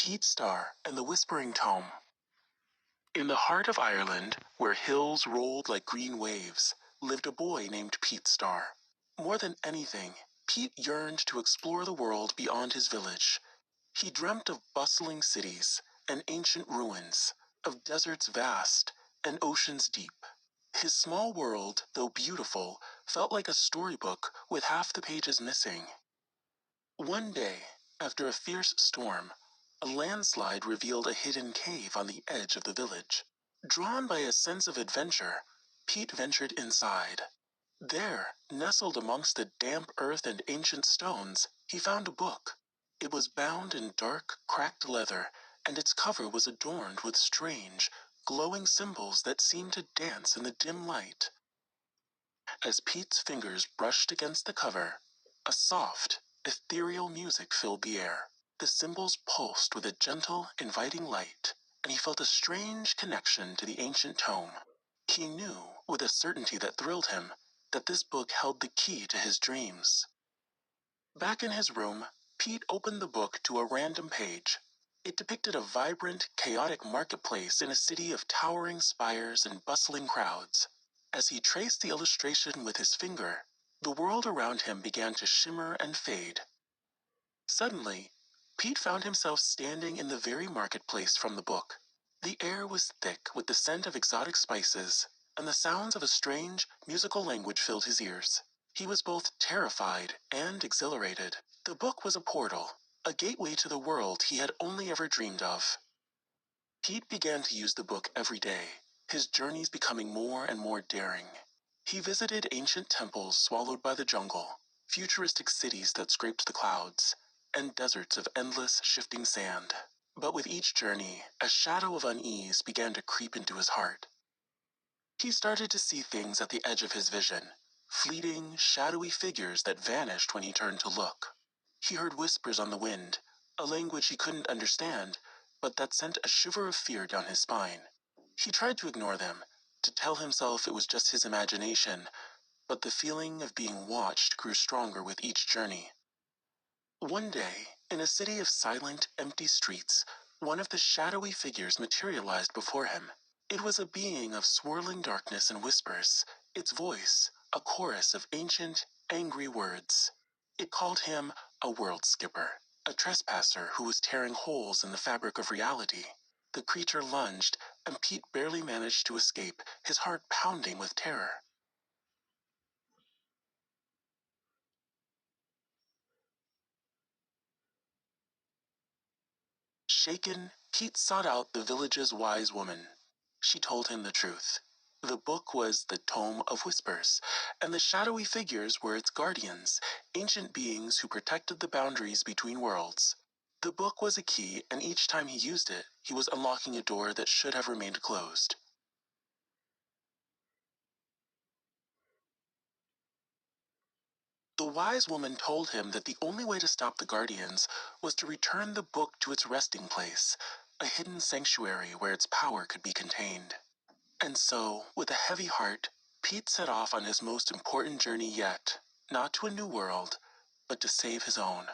Pete Starr and the Whispering Tome. In the heart of Ireland, where hills rolled like green waves, lived a boy named Pete Starr. More than anything, Pete yearned to explore the world beyond his village. He dreamt of bustling cities and ancient ruins, of deserts vast and oceans deep. His small world, though beautiful, felt like a storybook with half the pages missing. One day, after a fierce storm, a landslide revealed a hidden cave on the edge of the village. Drawn by a sense of adventure, Pete ventured inside. There, nestled amongst the damp earth and ancient stones, he found a book. It was bound in dark, cracked leather, and its cover was adorned with strange, glowing symbols that seemed to dance in the dim light. As Pete's fingers brushed against the cover, a soft, ethereal music filled the air. The symbols pulsed with a gentle, inviting light, and he felt a strange connection to the ancient tome. He knew, with a certainty that thrilled him, that this book held the key to his dreams. Back in his room, Pete opened the book to a random page. It depicted a vibrant, chaotic marketplace in a city of towering spires and bustling crowds. As he traced the illustration with his finger, the world around him began to shimmer and fade. Suddenly, Pete found himself standing in the very marketplace from the book. The air was thick with the scent of exotic spices, and the sounds of a strange, musical language filled his ears. He was both terrified and exhilarated. The book was a portal, a gateway to the world he had only ever dreamed of. Pete began to use the book every day, his journeys becoming more and more daring. He visited ancient temples swallowed by the jungle, futuristic cities that scraped the clouds, and deserts of endless, shifting sand. But with each journey, a shadow of unease began to creep into his heart. He started to see things at the edge of his vision, fleeting, shadowy figures that vanished when he turned to look. He heard whispers on the wind, a language he couldn't understand, but that sent a shiver of fear down his spine. He tried to ignore them, to tell himself it was just his imagination, but the feeling of being watched grew stronger with each journey. One day, in a city of silent, empty streets, one of the shadowy figures materialized before him. It was a being of swirling darkness and whispers, its voice a chorus of ancient, angry words. It called him a world skipper, a trespasser who was tearing holes in the fabric of reality. The creature lunged, and Pete barely managed to escape, his heart pounding with terror. Shaken, Pete sought out the village's wise woman. She told him the truth. The book was the Tome of Whispers, and the shadowy figures were its guardians, ancient beings who protected the boundaries between worlds. The book was a key, and each time he used it, he was unlocking a door that should have remained closed. The wise woman told him that the only way to stop the guardians was to return the book to its resting place, a hidden sanctuary where its power could be contained. And so, with a heavy heart, Pete set off on his most important journey yet, not to a new world, but to save his own.